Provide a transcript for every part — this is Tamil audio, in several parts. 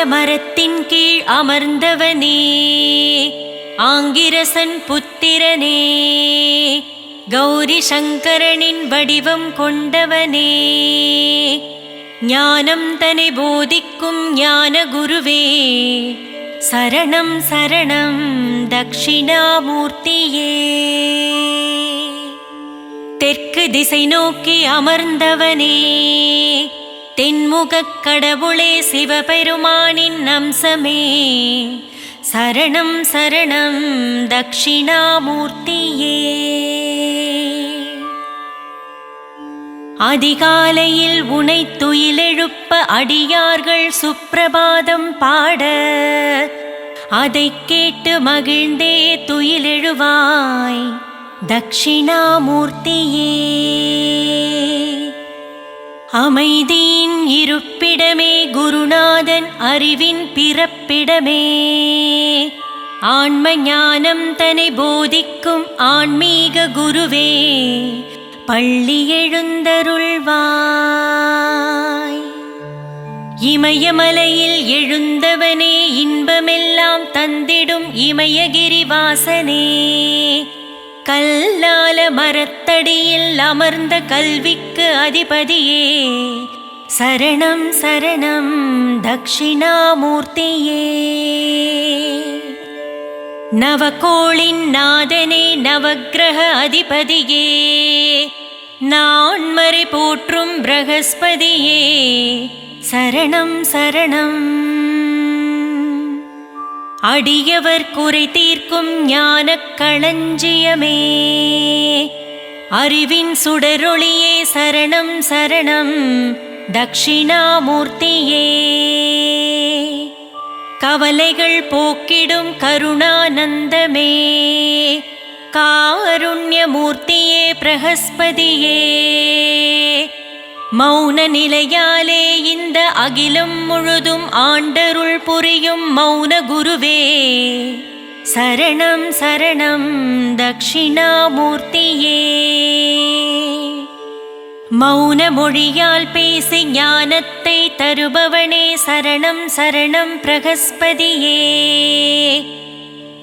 ஆலமரத்தின் கீழ் அமர்ந்தவனே, ஆங்கிரசன் புத்திரனே, கௌரி சங்கரனின் வடிவம் கொண்டவனே, ஞானம் தனை போதிக்கும் ஞான குருவே, சரணம் சரணம் தக்ஷிணாமூர்த்தியே. தெற்கு திசை நோக்கி அமர்ந்தவனே, தென்முகக் கடவுளே, சிவபெருமானின் அம்சமே, சரணம் சரணம் தக்ஷிணாமூர்த்தியே. அதிகாலையில் உனை துயிலெழுப்ப அடியார்கள் சுப்பிரபாதம் பாட, அதைக் கேட்டு மகிழ்ந்தே துயிலெழுவாய் தக்ஷிணாமூர்த்தியே. அமைதியின் இருப்பிடமே, குருநாதன் அறிவின் பிறப்பிடமே, ஆன்ம ஞானம் தனை போதிக்கும் ஆன்மீக குருவே, பள்ளி எழுந்தருள்வாய். இமயமலையில் எழுந்தவனே, இன்பமெல்லாம் தந்திடும் இமயகிரிவாசனே, கல்லால மரத்தடியில் அமர்ந்த கல்விக்கு அதிபதியே, சரணம் சரணம் தக்ஷிணாமூர்த்தியே. நவகோளின் நாதனே, நவக்கிரக அதிபதியே, நான்மறை போற்றும் பிரகஸ்பதியே, சரணம் சரணம். அடியவர் குறை தீர்க்கும் ஞானக் களஞ்சியமே, அறிவின் சுடரொளியே, சரணம் சரணம் தக்ஷிணாமூர்த்தியே. கவலைகள் போக்கிடும் கருணானந்தமே, காருண்யமூர்த்தியே, பிரகஸ்பதியே, மௌன நிலையாலே இந்த அகிலம் முழுதும் ஆண்டருள் புரியும் மௌன குருவே, சரணம் சரணம் தக்ஷிணாமூர்த்தியே. மௌன மொழியால் பேசி ஞானத்தை தருபவனே, சரணம் சரணம் பிரகஸ்பதியே.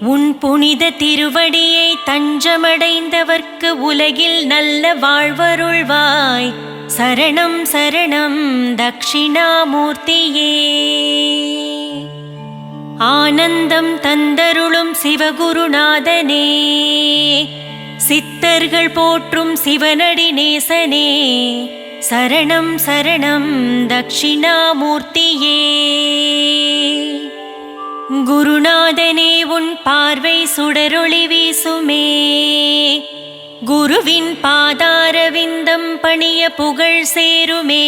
உன் புனித திருவடியை தஞ்சமடைந்தவர்க்கு உலகில் நல்ல வாழ்வருள்வாய், சரணம் சரணம் தக்ஷிணாமூர்த்தியே. ஆனந்தம் தந்தருளும் சிவகுருநாதனே, சித்தர்கள் போற்றும் சிவனடி நேசனே, சரணம் சரணம் தக்ஷிணாமூர்த்தியே. குருநாதனே, உன் பார்வை சுடரொளி வீசுமே, குருவின் பாதாரவிந்தம் பணிய புகழ் சேருமே,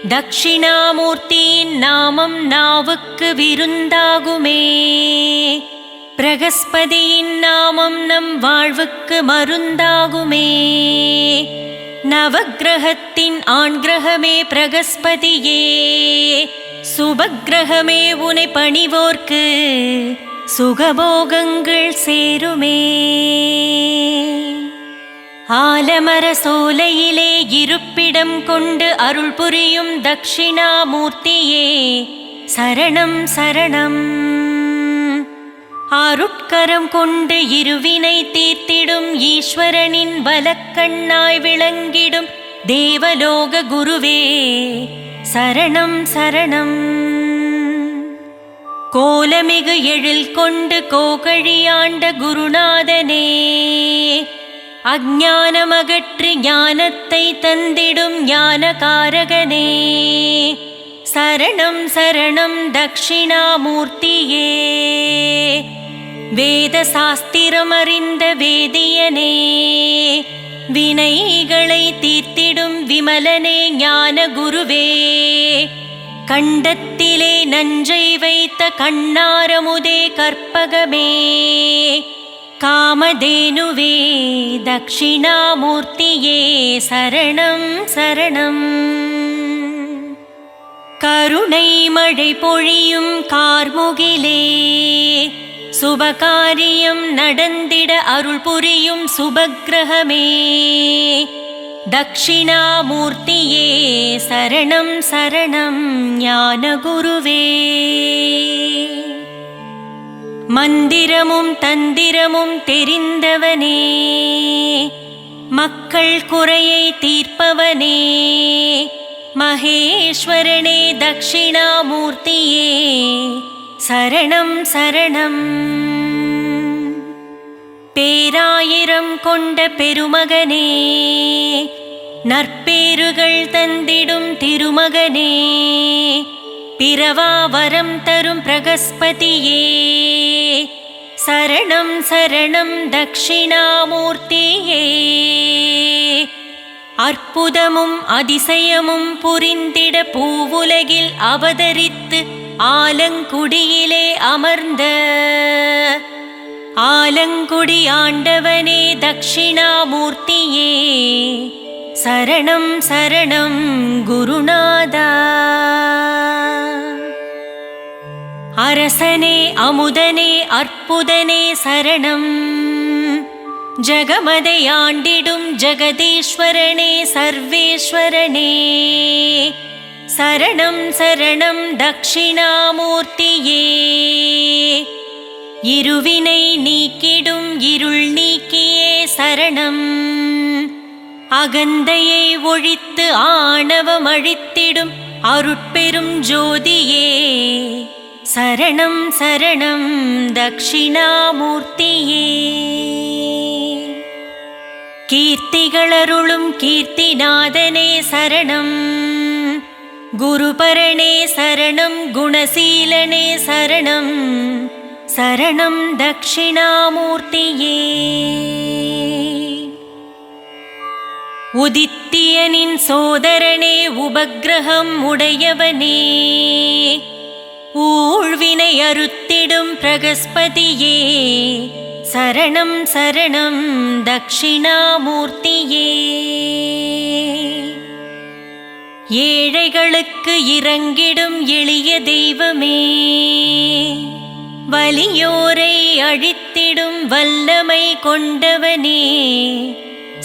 தக்ஷிணாமூர்த்தியின் நாமம் நாவுக்கு விருந்தாகுமே, பிரகஸ்பதியின் நாமம் நம் வாழ்வுக்கு மருந்தாகுமே. நவக்கிரகத்தின் ஆண் கிரகமே பிரகஸ்பதியே, சுபக்கிரகமே உனை பணிவோர்க்கு சுகபோகங்கள் சேருமே. ஆலமர சோலையிலே இருப்பிடம் கொண்டு அருள் புரியும் தக்ஷிணாமூர்த்தியே, சரணம் சரணம். அருட்கரம் கொண்டு இருவினை தீர்த்திடும் ஈஸ்வரனின் வலக்கண்ணாய் விளங்கிடும் தேவலோக குருவே, சரணம் சரணம். கோலமிகு எழில் கொண்டு கோகழியாண்ட குருநாதனே, அஞ்ஞானமகற்றி ஞானத்தை தந்திடும் ஞானகாரகனே, சரணம் சரணம் தக்ஷிணாமூர்த்தியே. வேத சாஸ்திரம் அறிந்த வேதியனே, வினைகளை தீர்த்திடும் விமலனே, ஞான குருவே, கண்டத்திலே நஞ்சை வைத்த கண்ணாரமுதே, கற்பகமே, காமதேனுவே, தக்ஷிணாமூர்த்தியே, சரணம் சரணம். கருணை மழை பொழியும் கார்முகிலே, சுபகாரியம் நடந்திட அருள் புரியும் சுபக்கிரகமே, தக்ஷிணாமூர்த்தியே சரணம் சரணம் ஞானகுருவே. மந்திரமும் தந்திரமும் தெரிந்தவனே, மக்கள் குறையை தீர்ப்பவனே, மகேஸ்வரனே தக்ஷிணாமூர்த்தியே சரணம் சரணம். பேராயிரம் கொண்ட பெருமகனே, நற்பேறுகள் தந்திடும் திருமகனே, பிறவா வரம் தரும் பிரகஸ்பதியே சரணம் சரணம் தக்ஷிணாமூர்த்தியே. அற்புதமும் அதிசயமும் புரிந்திட பூவுலகில் அவதரித்து ஆலங்குடியிலே அமர்ந்த ஆலங்குடி ஆண்டவனே தக்ஷிணாமூர்த்தியே சரணம் சரணம் குருநாதா. அரசனே அமுதனே அற்புதனே சரணம். ஜகமதை ஆண்டிடும் ஜகதீஸ்வரனே சர்வேஸ்வரனே சரணம் சரணம் தக்ஷிணாமூர்த்தியே. இருவினை நீக்கிடும் இருள் நீக்கியே சரணம். அகந்தையை ஒழித்து ஆணவம் அழித்திடும் அருட்பெரும் ஜோதியே சரணம் சரணம் தக்ஷிணாமூர்த்தியே. கீர்த்திகளருளும் கீர்த்திநாதனே சரணம். குருபரணே சரணம் குணசீலனே சரணம் சரணம் தக்ஷிணாமூர்த்தியே. உதித்தியனின் சோதரனே உபக்கிரகம் உடையவனே, ஊழ்வினை அறுத்திடும் பிரகஸ்பதியே சரணம் சரணம் தக்ஷிணாமூர்த்தியே. ஏழைகளுக்கு இறங்கிடும் எளிய தெய்வமே, வலியோரை அழித்திடும் வல்லமை கொண்டவனே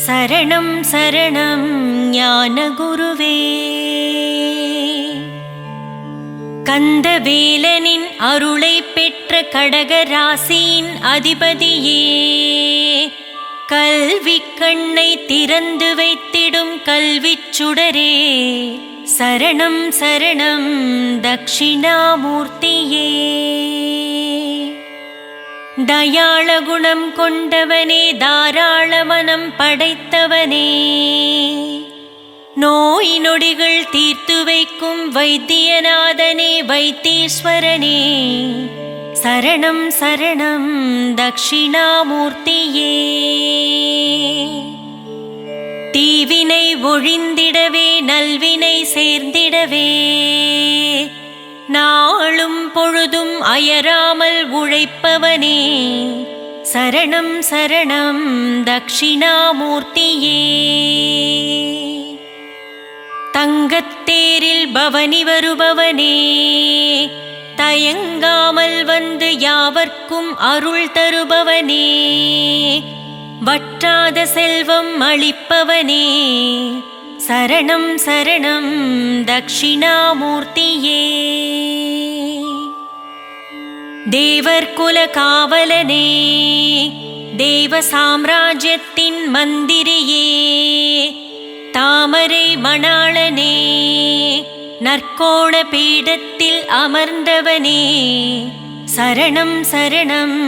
சரணம் சரணம் ஞானகுருவே. கந்தவேலனின் அருளை பெற்ற கடகராசியின் அதிபதியே, கல்வி கண்ணை திறந்து வைத்திடும் கல்விச் சுடரே சரணம் சரணம் தக்ஷிணாமூர்த்தியே. தயாள குணம் கொண்டவனே தாராள மனம் படைத்தவனே, நோய் நொடிகள் தீர்த்து வைக்கும் வைத்தியநாதனே வைத்தீஸ்வரனே சரணம் சரணம் தக்ஷிணாமூர்த்தியே. தீவினை ஒழிந்திடவே நல்வினை சேர்ந்திடவே, நாளும் பொழுதும் அயராமல் உழைப்பவனே சரணம் சரணம் தக்ஷிணாமூர்த்தியே. தங்கத்தேரில் பவனி வருபவனே, தயங்காமல் வந்து யாவர்க்கும் அருள் தருபவனே, வற்றாத செல்வம் அளிப்பவனே சரணம் சரணம் தக்ஷிணாமூர்த்தியே. தேவர்குல காவலனே, தேவ சாம்ராஜ்யத்தின் மந்திரியே, தாமரை மணாளனே, நற்கோண பீடத்தில் அமர்ந்தவனே சரணம் சரணம்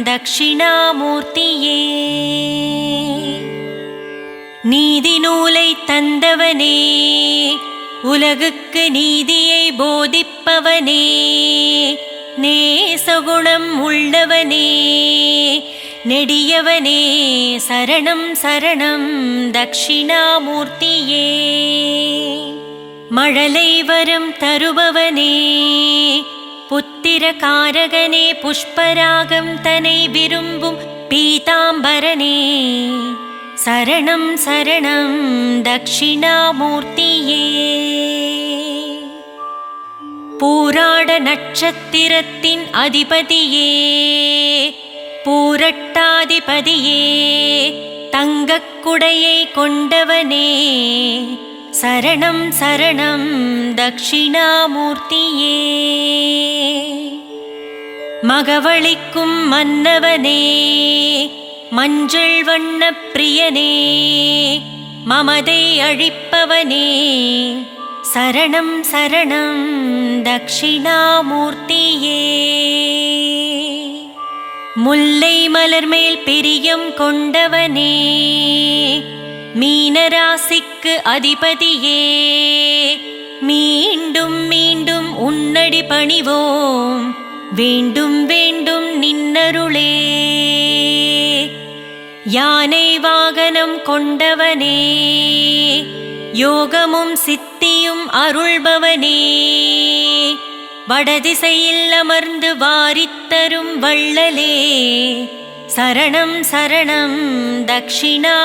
தக்ஷிணாமூர்த்தியே. நீதி நூலை தந்தவனே, உலகுக்கு நீதியை போதிப்பவனே, நேசகுணம் உள்ளவனே நெடியவனே சரணம் சரணம் தக்ஷிணாமூர்த்தியே. மழலை வரம் தருபவனே, புத்திர காரகனே, புஷ்பராகம் தனை விரும்பும் பீதாம்பரனே சரணம் சரணம் தக்ஷிணாமூர்த்தியே. பூராட நட்சத்திரத்தின் அதிபதியே, பூரட்டாதிபதியே, தங்கக் குடையை கொண்டவனே சரணம் சரணம் தட்சிணாமூர்த்தியே. மகவளிக்கும் மன்னவனே மஞ்சள் வண்ணப் பிரியனே மமதை அழிப்பவனே சரணம் சரணம் தட்சிணாமூர்த்தியே. முல்லை மலர் மேல் பிரியம் கொண்டவனே மீனராசிக்கு அதிபதியே மீண்டும் மீண்டும் உன்னடி பணிவோம் வேண்டும் வேண்டும் நின்னருளே. யானை வாகனம் கொண்டவனே யோகமும் சித்தியும் அருள்பவனே வடதிசையில் அமர்ந்து வாரித்தரும் வள்ளலே சரணம் சரணம் தட்சிணாமூர்த்தியே.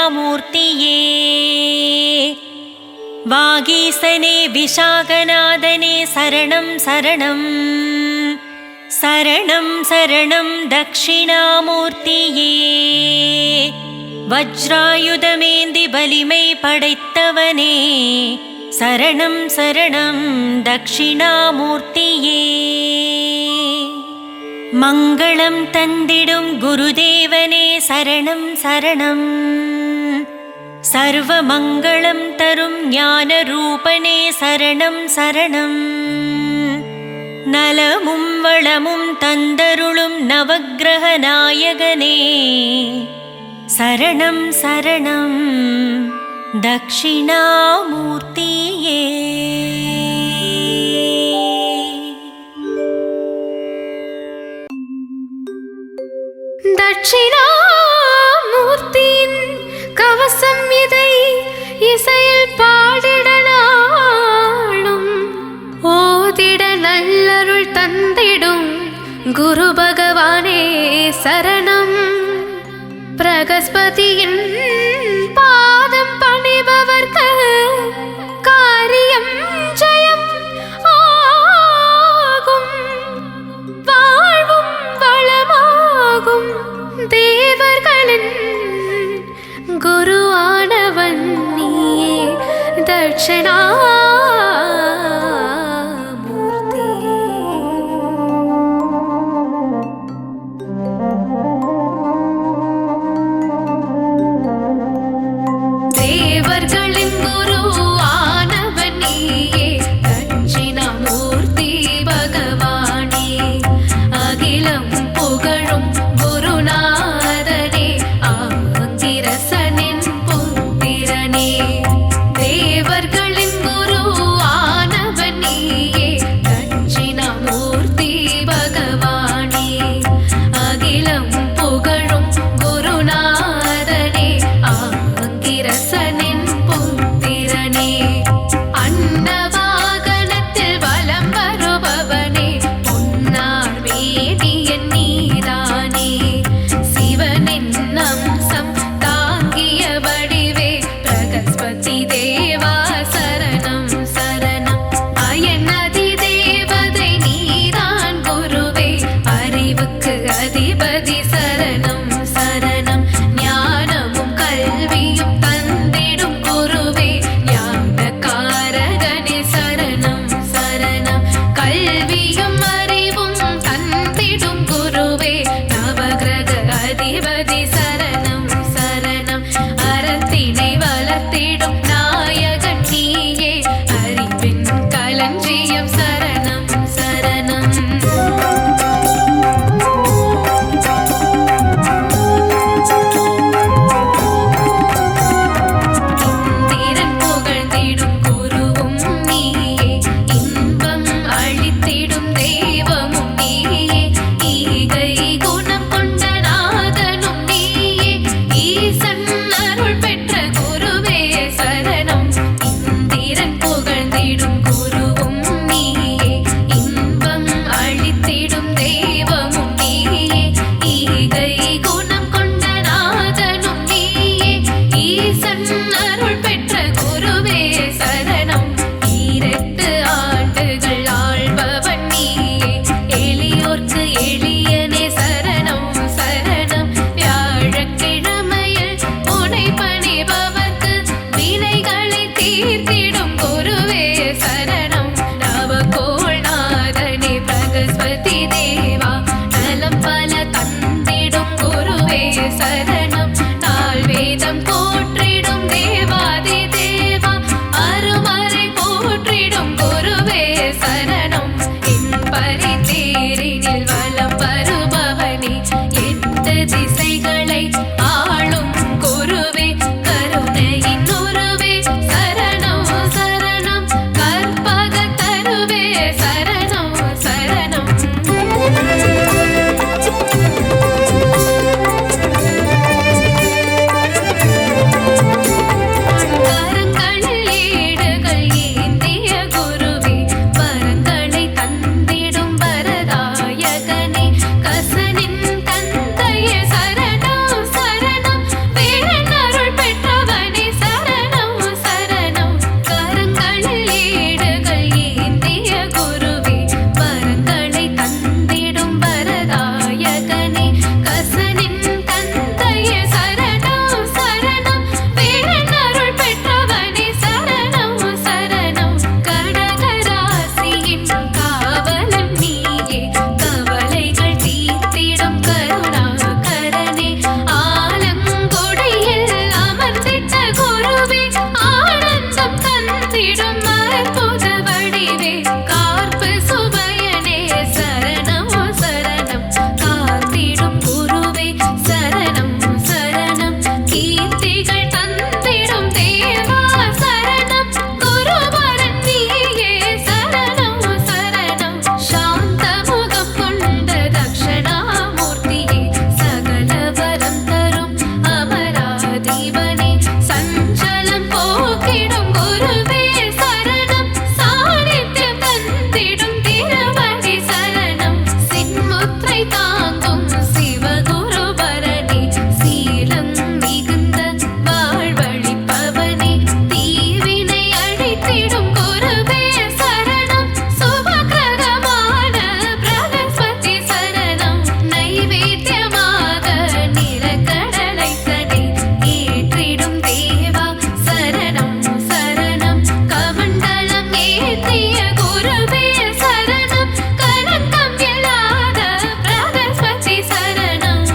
வாகீசனே விஷாகநாதனே சரணம் சரணம் சரணம் சரணம் தட்சிணாமூர்த்தியே. வஜ்ராயுதமேந்தி வலிமை படைத்தவனே சரணம் சரணம் தட்சிணாமூர்த்தியே. மங்களம் தந்திடும் குருதேவனே சரணம் சரணம் சர்வ மங்களம் தரும் ஞான ரூபனே சரணம் சரணம். நலமும் வளமும் தந்தருளும் நவக்கிரக நாயகனே சரணம் சரணம் தட்சிணாமூர்த்தியே. தட்சிணாமூர்த்தியின் கவசம் இதை இசையில் பாடிடனாலும் ஓதிட நல்லருள் தந்திடும் குரு பகவானே சரணம். பிரகஸ்பதியின் பாதம் பணிபவர்க்கு காரியம் ஜெயம் ஆகும் வாழ்வும் வளமாகும். தேவர்களின் குருவானவன் நீயே தட்சிணாமூர்த்தி. தேவர்களின் குருவானவன் நீயே தட்சிணாமூர்த்தி பகவானே. அகிலம் புகழும் குருநாதனே ஆங்கிரசனின் புத்திரனே. தேவர்களின் குரு அகிலம் போற்றிடும் தேவாதி தேவா அருமறை போற்றிடும் குருவே சரணம் என் பரிதேரினில் வலம் வருபவனே எட்டு திசைகளை ஆளும் குருவே கருணையின் உருவே சரணம் சரணம் கற்பக தருவே சரணம் சரணம் கரங்களில் ஏடுகள் ஏந்திய குருவே வரங்களை தந்திடும் வரதாயகனே கசனின் தந்தையே சரணம் சரணம் வேலன் அருள் பெற்றவனே சரணம் சரணம் கரங்களில் ஏடுகள் ஏந்திய குருவே வரங்களை தந்திடும் வரதாயகனே கசனின் தந்தையே சரணம் சரணம் வேலன் அருள் பெற்றவனே சரணம் சரணம் கடகராசியின் காவலன் நீயே கவலைகள் தீர்த்திடும் கருணாகரனே ஆலங்கொடியில் அமர்ந்திட்ட குருவே ஆனந்தம் தந்திடும் அற்புத வடிவே கார்ப்பு சுபயனே சரணம் சரணம் காத்திடும் குருவே சரணம் சரணம் கீர்த்திகள் தந்திடும் தேவா சரணம் குருவரன் நீயே சரணம் சரணம் சாந்த முகம் கொண்ட தக்ஷணாமூர்த்தியே சகல வரம் தரும் அமராதீவனே சஞ்சலம் போக்கிடும் குருவே சரணம் சாநித்தியம் தந்திடும் திருவடி சரணம் சின்முத்திரை தாங்கும் சிவகுருபரனே சீலம் மிகுந்த வாழ்வழிப்பவனே தீவினை அழித்திடும் குருவே சரணம் சுபகிரகமான பிரகஸ்பதி சரணம் நைவேத்தியமாக நிலக்கடலைத்தனை ஏற்றிடும் தேவா சரணம் சரணம் கமண்டலம் ஏற்றிய குருவே சரணம் கலங்கம் இல்லாத பிரகஸ்பதி சரணம்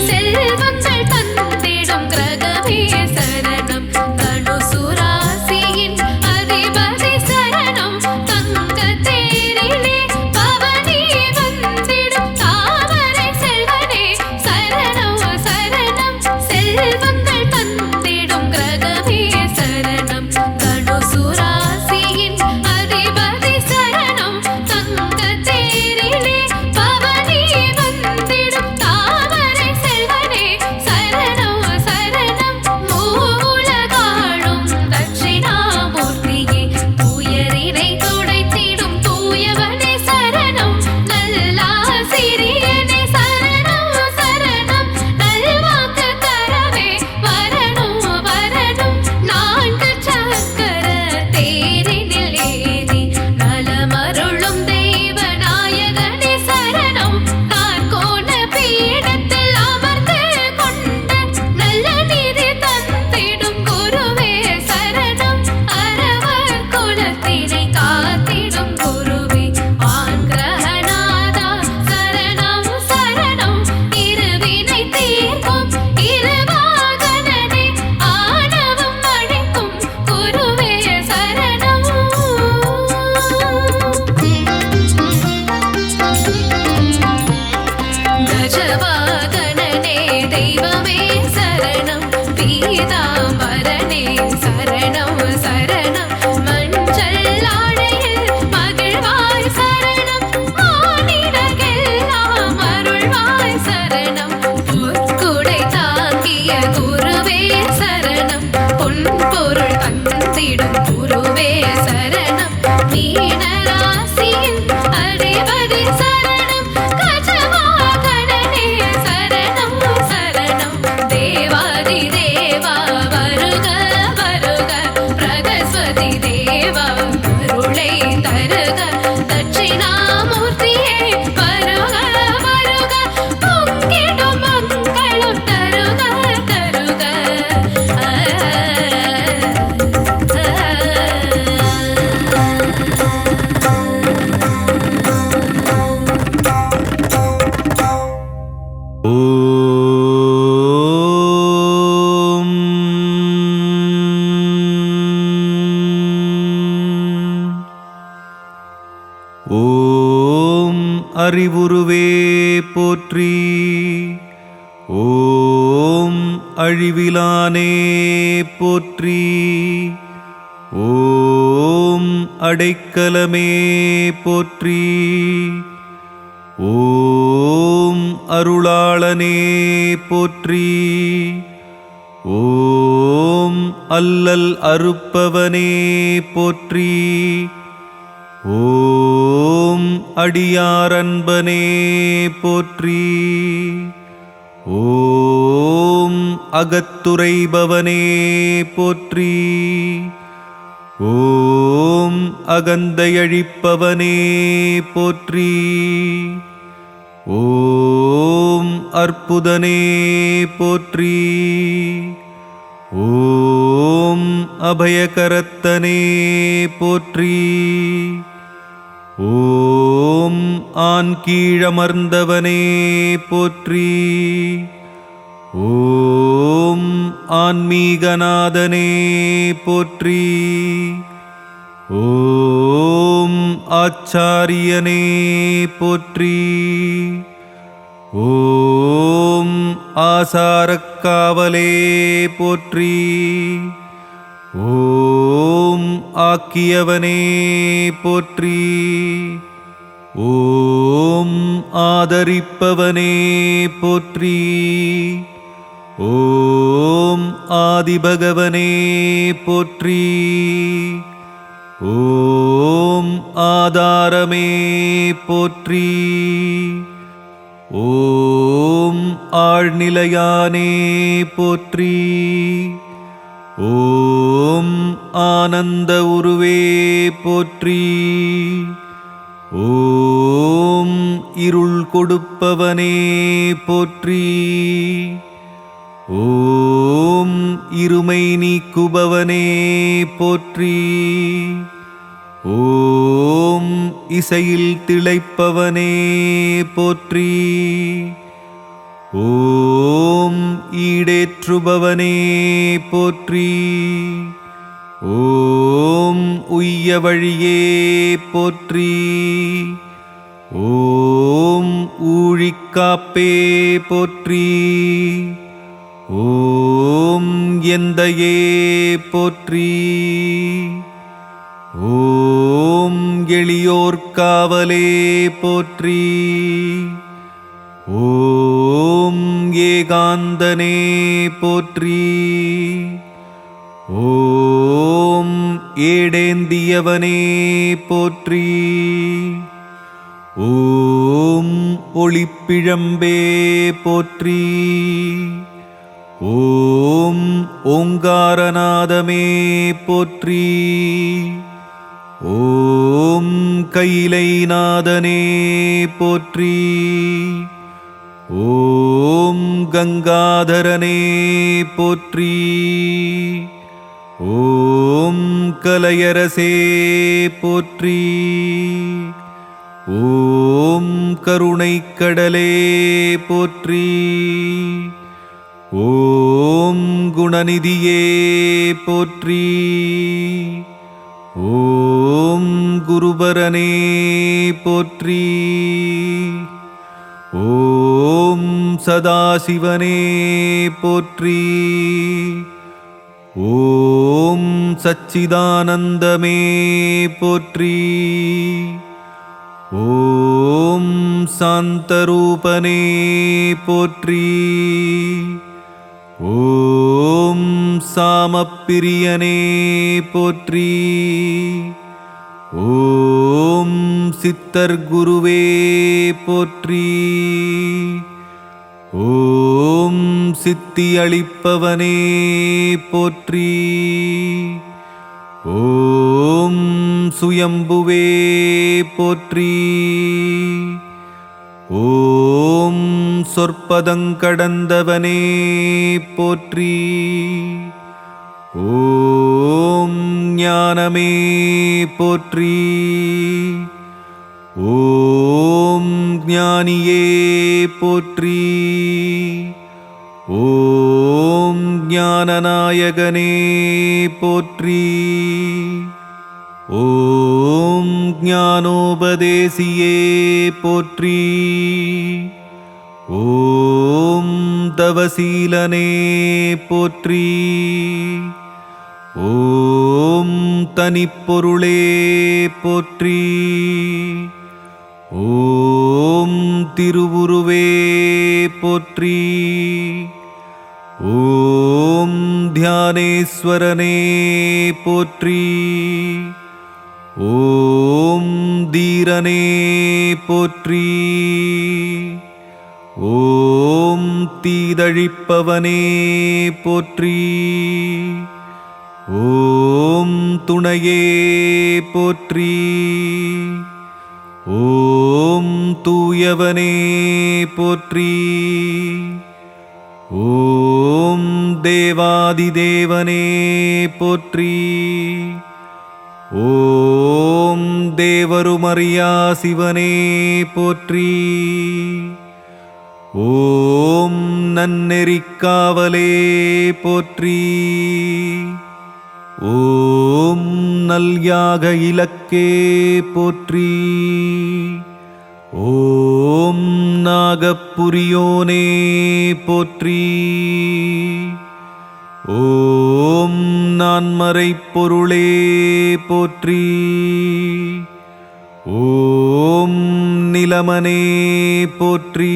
செல்வங்கள் தந்திடும் கிரகமே சரணம் தனுசுராசியின் அதிபதி சரணம் தங்க தேரிலே பவனி வந்திடும் தாமரை செல்வனே சரணம் சரணம் செல்வங்கள் தந்திடும் கிரகமே சரணம் தனுசுராசியின் அதிபதி சரணம் தங்க தேரிலே பவனி வந்திடும் தாமரை செல்வனே சரணம் சரணம் மூலகாளும் தட்சிணாமூர்த்தியே துயரினை துடைத்திடும் தூயவனே சரணம் நல்லாசிரியனே சரணம் சரணம் நல்வாக்கு தரவே வரணும் வரணும் நான்கு சக்கர தேரினில் ஏறி நலமருளும் தெய்வ நாயகனே சரணம் கார்கோண பீடத்தில் அமர்ந்து கொண்ட நல்ல நீதி தந்திடும் குருவே சரணம் அரவர் குலத்தினை காத்திடும் குருவே ஆங்கிரகநாதா சரணம் சரணம் இருவினை தீர்க்கும் இருவாகனனே ஆணவம் அழிக்கும் குருவே சரணம் கஜவாகனனே தெய்வமே சரணம் பீதாம்பரனே சரணம் சரணம் மஞ்சள் ஆடையில் மகிழ்வாய் சரணம் மானிடர்க்கெல்லாம் அருள்வாய் சரணம் பொற்குடை தாங்கிய குருவே சரணம் பொன்பொருள் தந்திடும் குருவே சரணம் மீனராசியின் அதிபதி சரணம் கஜவாகனனே சரணம் சரணம் தேவாதி தேவா வருக வருக பிரகஸ்பதி தேவா அருளை தருக தட்சிணாமூர்த்தியே வருக வருக பொங்கிடும் மங்களம் தருக தருக ஆ ஓம் அறிவுருவே போற்றி. ஓம் அழிவிலானே போற்றி. ஓம் அடைக்கலமே போற்றி. ஓம் அருளாளனே போற்றி. ஓம் அல்லல் அறுப்பவனே போற்றி. ஓம் அடியாரன்பனே போற்றி. ஓம் அகத்துரைபவனே போற்றி. ஓம் அகந்தையழிப்பவனே போற்றி. ஓம் அற்புதனே போற்றி. ஓம் அபயகரத்தனே போற்றி. ஓம் ஆண் கீழமர்ந்தவனே போற்றி. ஓம் ஆன்மீகநாதனே போற்றி. ஓம் ஆச்சாரியனே போற்றி. ஓம் ஆசாரக்காவலே போற்றி. ஓம் ஆக்கியவனே போற்றி. ஓம் ஆதரிப்பவனே போற்றி. ஓம் ஆதிபகவனே போற்றி. ஓம் ஆதாரமே போற்றி. ஓம் ஆழ்நிலையானே போற்றி. ஓம் ஆனந்த உருவே போற்றி. ஓம் இருள் கொடுப்பவனே போற்றி. ஓம் இருமை நீக்குபவனே போற்றி. ஓம் இசையில் திளைப்பவனே போற்றி. ஓம் ஈடேற்றுபவனே போற்றி. ஓம் உய்ய வழியே போற்றி. ஓம் ஊழிக்காப்பே போற்றி. ஓம் எந்தையே போற்றி. ஓம் எளியோர்காவலே போற்றி. ஓம் ஏகாந்தனே போற்றி. ஓம் ஏடேந்தியவனே போற்றி. ஓம் ஒளிப்பிழம்பே போற்றி. ஓம் ஓங்காரநாதமே போற்றி. ஓம் கைலைநாதனே போற்றி. ஓம் கங்காதரனே போற்றி. ஓம் கலையரசே போற்றி. ஓம் கருணைக்கடலே போற்றி. ஓம் குணநிதியே போற்றி. ஓம் குருபரனே போற்றி. ஓம் சதாசிவனே போற்றி. ஓம் சச்சிதானந்தமே போற்றி. ஓம் சாந்தரூபனே போற்றி. ஓம் சாமப்பிரியனே போற்றி. ஓம் சித்தர் குருவே போற்றி. ஓம் சித்தி அளிப்பவனே போற்றி. ஓம் சுயம்புவே போற்றி. ஓம் சொற்பதங்கடந்தவனே போற்றி. ஓம் ஞானமே போற்றி. ஓம் ஞானியே போற்றி. ஓம் ஞானநாயகனே போற்றி. ஓம் ஞானோபதேசியே போற்றி. ஓம் தவசீலனே போற்றி. ஓம் தனிப்பொருளே போற்றி. ஓம் திருவுருவே போற்றி. ஓம் தியானேஸ்வரனே போற்றி. ஓம் தீரனே போற்றி. ஓம் தீதழிப்பவனே போற்றி. ஓம் துணையே போற்றி. ஓம் தூயவனே போற்றி. ஓம் தேவாதிதேவனே போற்றி. ஓம் தேவருமறியா சிவனே போற்றி. ஓம் நன்னெறிக்காவலே போற்றி. ஓம் நல்யாக இலக்கே போற்றி. ஓம் நாகப்புரியோனே போற்றி. ஓம் நான்மறைப் பொருளே போற்றி. ஓம் நிலமனே போற்றி.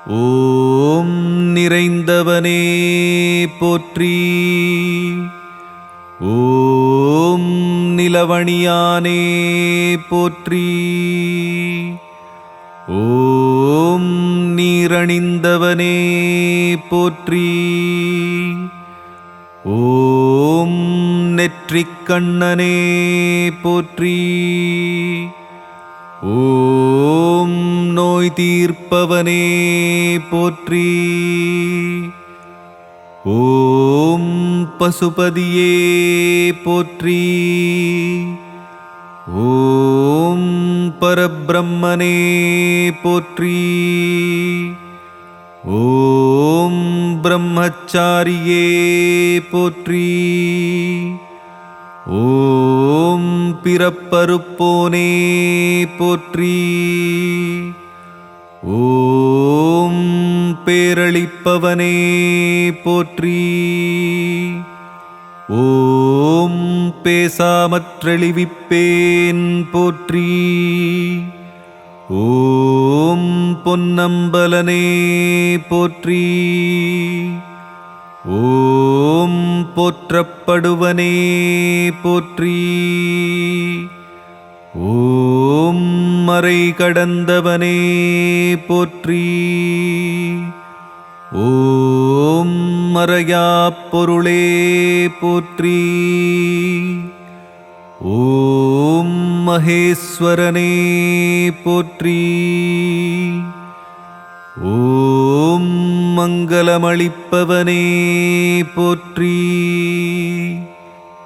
ஓம் நிறைந்தவனே போற்றி. ஓம் நிலவணியானே போற்றி. ஓம் நீரணிந்தவனே போற்றி. ஓம் நெற்றிக்கண்ணனே போற்றி. ஓம் நோய் தீர்ப்பவனே போற்றி. ஓம் பசுபதியே போற்றி. ஓம் பரபிரம்மனே போற்றி. ஓம் பிரம்மச்சாரியே போற்றி. ஓம் பிறப்பறுப்போனே போற்றி. ஓம் பேரளிப்பவனே போற்றி. ஓம் பேசாமற்றெளிவிப்பேன் போற்றி. ஓம் பொன்னம்பலனே போற்றி. ஓம் போற்றப்படுவனே போற்றி. ஓம் மறை கடந்தவனே போற்றி. ஓம் மறையாப் பொருளே போற்றி. ஓம் மகேஸ்வரனே போற்றி. ஓம் மங்களமளிப்பவனே போற்றி.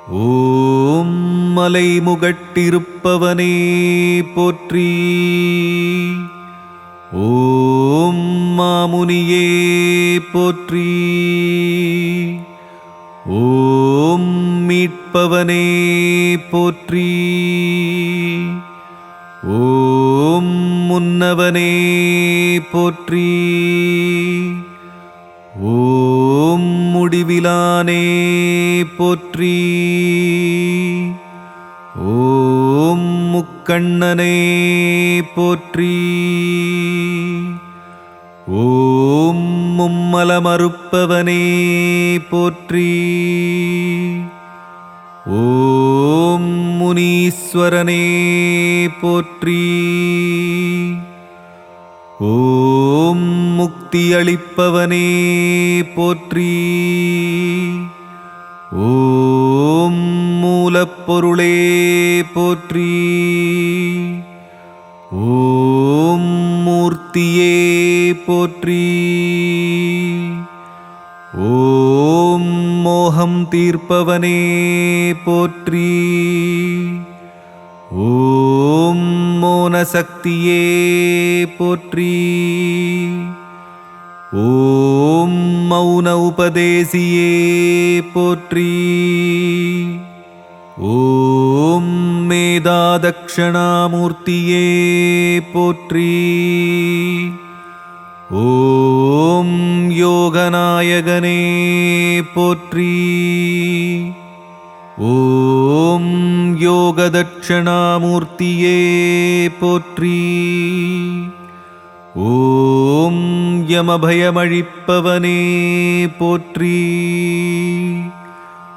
ஓம் மலைமுகட்டிருப்பவனே போற்றி. ஓம் மாமுனியே போற்றி. ஓம் மீட்பவனே போற்றி. ஓம் முன்னவனே போற்றி. ஓம் முடிவிலானே போற்றி. ஓம் முக்கண்ணனே போற்றி. ஓம் மும்மலமறுப்பவனே போற்றி. ஓம் முனீஸ்வரனே போற்றி. ஓம் முக்தியளிப்பவனே போற்றி. ஓம் மூலப்பொருளே போற்றி. ஓம் மூர்த்தியே போற்றி. ஓம் மோகம் தீர்ப்பவனே போற்றி. ஓம் மோனசக்தியே போற்றி. ஓம் மௌன உபதேசியே போற்றி. ஓம் மேரு மேதா தக்ஷணாமூர்த்தியே போற்றி. ஓம் யோகநாயகனே போற்றி. ஓம் யோகதட்சணாமூர்த்தியே போற்றி. ஓம் யமபயமழிப்பவனே போற்றி.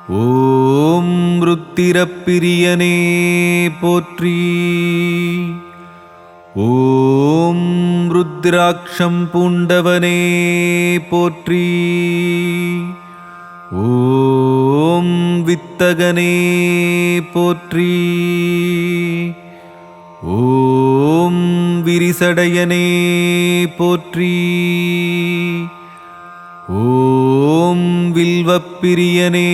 ஓம் ருத்திரப்பிரியனே போற்றி. ஓம் ருத்ராட்சம் பூண்டவனே போற்றி. ஓம் வித்தகனே போற்றி. ஓம் விரிசடையனே போற்றி. ஓம் வில்வப்பிரியனே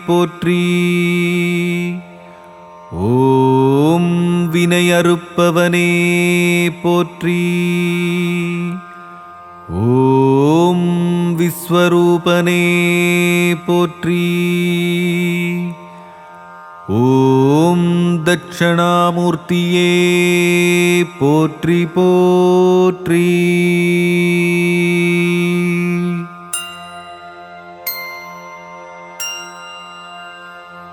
போற்றி. ஓம் வினையறுப்பவனே போற்றி. ஓம் விஸ்வரூபனே போற்றி. ஓம் தட்சணாமூர்த்தியே போற்றி போற்றி.